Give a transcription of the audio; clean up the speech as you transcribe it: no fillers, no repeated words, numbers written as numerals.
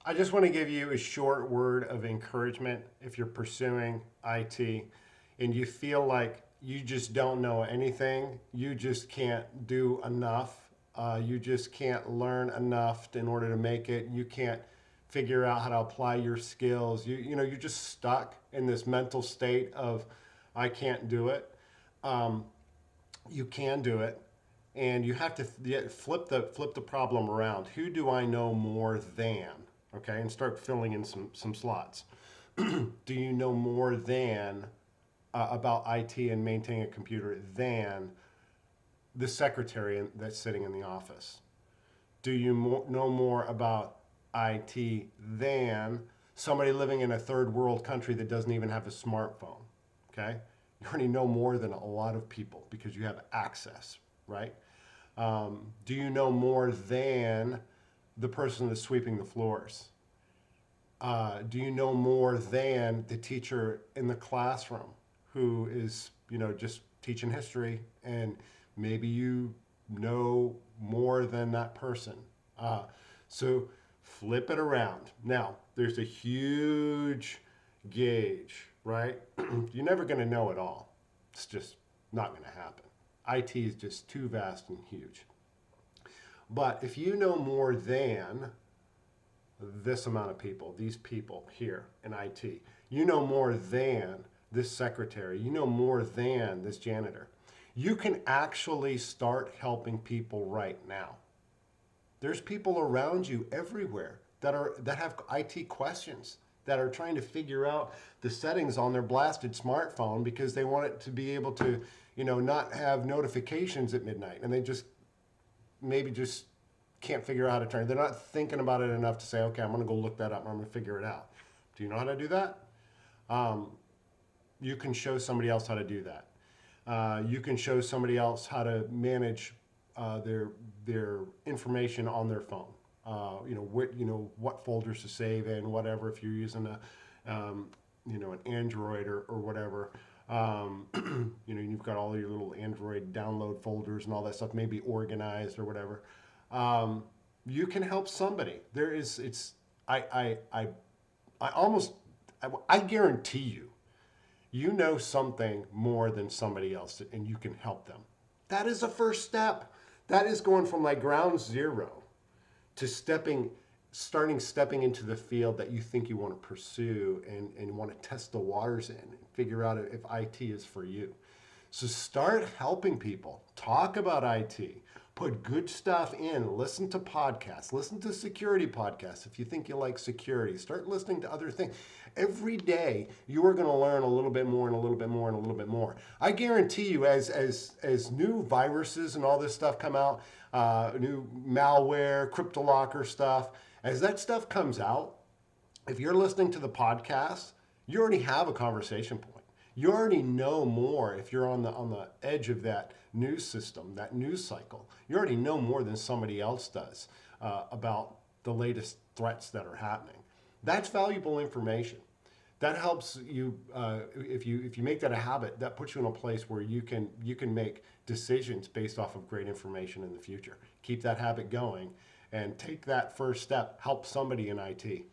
I just want to give you a short word of encouragement if you're pursuing IT and you feel like you just don't know anything, you just can't do enough, you just can't learn enough in order to make it, you can't figure out how to apply your skills. You're just stuck in this mental state of I can't do it. Um, you can do it, and you have to flip the problem around. Who do I know more than? Okay, and start filling in some slots. Do you know more than about IT and maintaining a computer than the secretary that's sitting in the office? Do you know more about IT than somebody living in a third world country that doesn't even have a smartphone? Okay, you already know more than a lot of people because you have access, right? Do you know more than the person that's sweeping the floors? Do you know more than the teacher in the classroom who is, just teaching history, and maybe you know more than that person? Uh, so flip it around. Now, there's a huge gauge, right? You're never going to know it all. It's just not going to happen. IT is just too vast and huge. But if you know more than this amount of people, these people here in IT, you know more than this secretary, you know more than this janitor, you can actually start helping people right now. There's people around you everywhere that have IT questions, that are trying to figure out the settings on their blasted smartphone because they want it to be able to, not have notifications at midnight, and they maybe just can't figure out how to turn it. They're not thinking about it enough to say, okay, I'm going to go look that up and I'm going to figure it out. Do you know how to do that? You can show somebody else how to do that. You can show somebody else how to manage their information on their phone. What folders to save in, whatever. If you're using an Android or whatever, you've got all your little Android download folders and all that stuff, maybe organized or whatever. You can help somebody. I guarantee you know something more than somebody else, and you can help them. That is the first step. That is going from like ground zero to stepping into the field that you think you want to pursue and want to test the waters in and figure out if IT is for you. So start helping people. Talk about IT. Put good stuff in. Listen to podcasts. Listen to security podcasts if you think you like security. Start listening to other things. Every day you are going to learn a little bit more and a little bit more and a little bit more. I guarantee you, as new viruses and all this stuff come out, new malware, CryptoLocker stuff, as that stuff comes out, if you're listening to the podcast, you already have a conversation point. You already know more if you're on the edge of that news system, that news cycle. You already know more than somebody else does about the latest threats that are happening. That's valuable information. That helps you if you make that a habit. That puts you in a place where you can make decisions based off of great information in the future. Keep that habit going and take that first step. Help somebody in IT.